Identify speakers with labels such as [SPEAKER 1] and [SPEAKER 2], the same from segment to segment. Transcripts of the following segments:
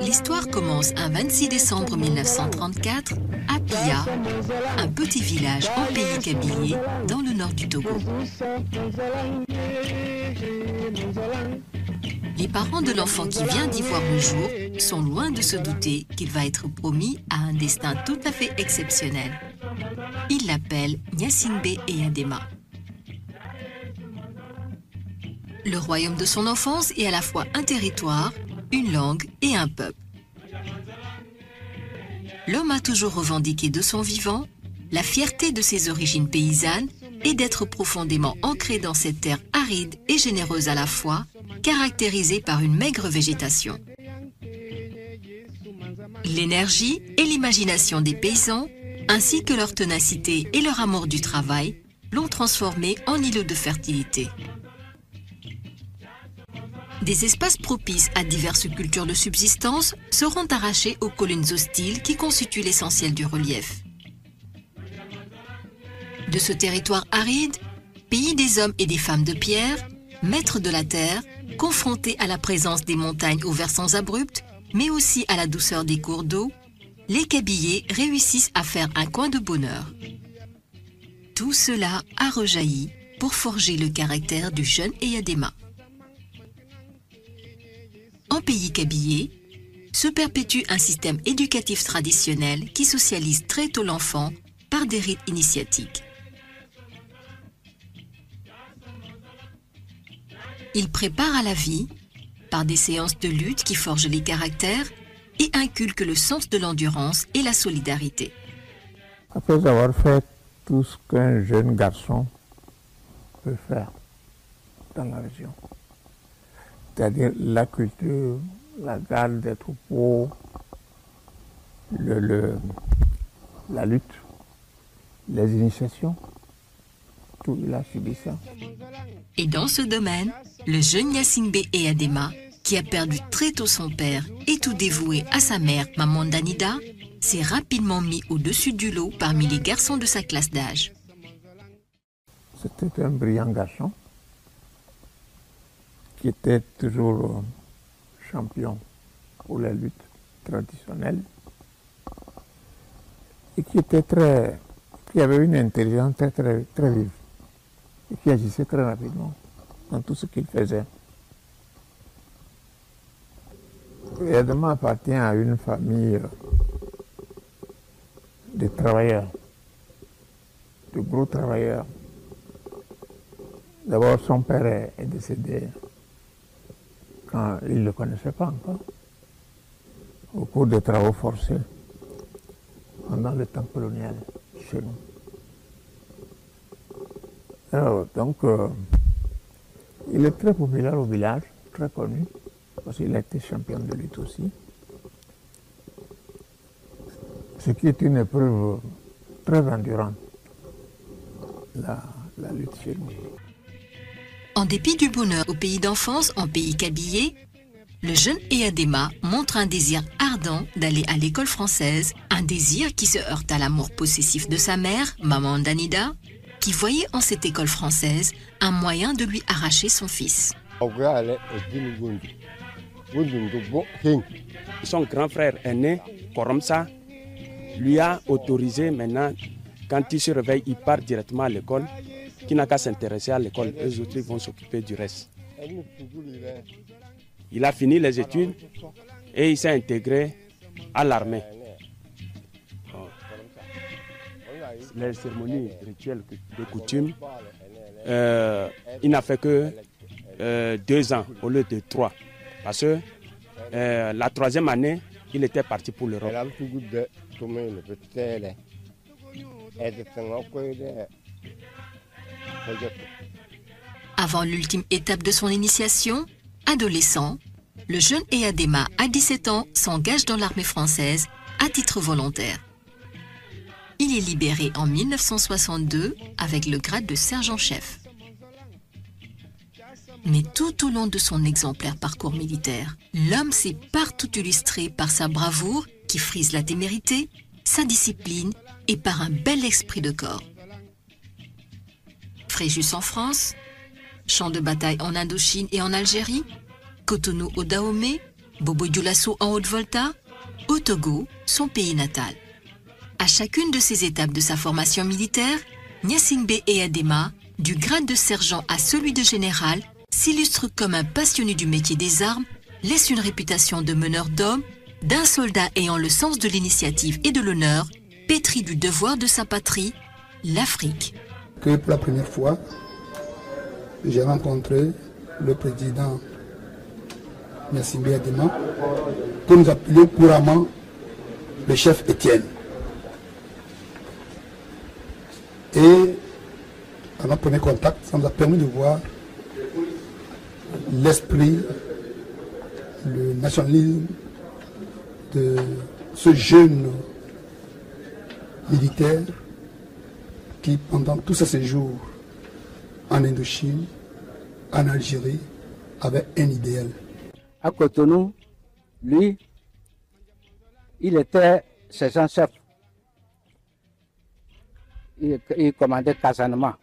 [SPEAKER 1] L'histoire commence un 26 décembre 1934 à Pia, un petit village en pays kabylie dans le nord du Togo. Les parents de l'enfant qui vient d'y voir le jour sont loin de se douter qu'il va être promis à un destin tout à fait exceptionnel. Ils l'appellent Gnassingbé Eyadema. Le royaume de son enfance est à la fois un territoire, une langue et un peuple. L'homme a toujours revendiqué de son vivant la fierté de ses origines paysannes et d'être profondément ancré dans cette terre aride et généreuse à la fois, caractérisée par une maigre végétation. L'énergie et l'imagination des paysans, ainsi que leur ténacité et leur amour du travail, l'ont transformé en îlot de fertilité. Des espaces propices à diverses cultures de subsistance seront arrachés aux collines hostiles qui constituent l'essentiel du relief. De ce territoire aride, pays des hommes et des femmes de pierre, maîtres de la terre, confrontés à la présence des montagnes aux versants abrupts, mais aussi à la douceur des cours d'eau, les Kabyliers réussissent à faire un coin de bonheur. Tout cela a rejailli pour forger le caractère du jeune Eyadema. En pays kabylie, se perpétue un système éducatif traditionnel qui socialise très tôt l'enfant par des rites initiatiques. Il prépare à la vie par des séances de lutte qui forgent les caractères et inculque le sens de l'endurance et la solidarité.
[SPEAKER 2] Après avoir fait tout ce qu'un jeune garçon peut faire dans la région, c'est-à-dire la culture, la garde des troupeaux, la lutte, les initiations, tout il a subi ça.
[SPEAKER 1] Et dans ce domaine, le jeune Gnassingbé Eyadema, qui a perdu très tôt son père et tout dévoué à sa mère, Maman Danida, s'est rapidement mis au-dessus du lot parmi les garçons de sa classe d'âge.
[SPEAKER 2] C'était un brillant garçon qui était toujours champion pour les luttes traditionnelles et qui avait une intelligence très vive et qui agissait très rapidement dans tout ce qu'il faisait. Eyadema appartient à une famille de travailleurs, de gros travailleurs. D'abord, son père est décédé quand il ne le connaissait pas encore, au cours des travaux forcés pendant le temps colonial chez nous. Alors, donc, il est très populaire au village, très connu, parce qu'il a été champion de lutte aussi. Ce qui est une épreuve très endurante, la lutte chez nous.
[SPEAKER 1] En dépit du bonheur au pays d'enfance, en pays kabylie, le jeune Eyadema montre un désir ardent d'aller à l'école française, un désir qui se heurte à l'amour possessif de sa mère, Maman Danida, qui voyait en cette école française un moyen de lui arracher son fils.
[SPEAKER 3] Son grand frère aîné, Koromsa, lui a autorisé maintenant, quand il se réveille, il part directement à l'école, qui n'a qu'à s'intéresser à l'école, eux autres vont s'occuper du reste. Il a fini les études et il s'est intégré à l'armée. Les cérémonies rituelles de coutume, il n'a fait que 2 ans au lieu de 3. Parce que la 3e année, il était parti pour l'Europe.
[SPEAKER 1] Avant l'ultime étape de son initiation, adolescent, le jeune Eyadema, à 17 ans, s'engage dans l'armée française à titre volontaire. Il est libéré en 1962 avec le grade de sergent-chef. Mais tout au long de son exemplaire parcours militaire, l'homme s'est partout illustré par sa bravoure qui frise la témérité, sa discipline et par un bel esprit de corps. Fréjus en France, champ de bataille en Indochine et en Algérie, Cotonou au Dahomey, Bobo-Dioulasso en Haute-Volta, au Togo, son pays natal. À chacune de ces étapes de sa formation militaire, Gnassingbé Eyadema, du grade de sergent à celui de général, s'illustre comme un passionné du métier des armes, laisse une réputation de meneur d'hommes, d'un soldat ayant le sens de l'initiative et de l'honneur, pétri du devoir de sa patrie, l'Afrique.
[SPEAKER 4] Que pour la première fois, j'ai rencontré le président Gnassingbé Eyadema, que nous appelons couramment le chef Étienne. Et à notre premier contact, ça nous a permis de voir l'esprit, le nationalisme de ce jeune militaire qui, pendant tous ses séjours en Indochine, en Algérie, avait un idéal.
[SPEAKER 5] À Cotonou, lui, il était sergent-chef. Il commandait casernement.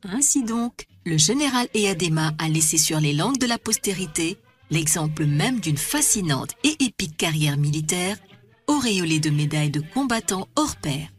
[SPEAKER 1] Ainsi donc, le général Eyadema a laissé sur les langues de la postérité l'exemple même d'une fascinante et épique carrière militaire, auréolée de médailles de combattants hors pair.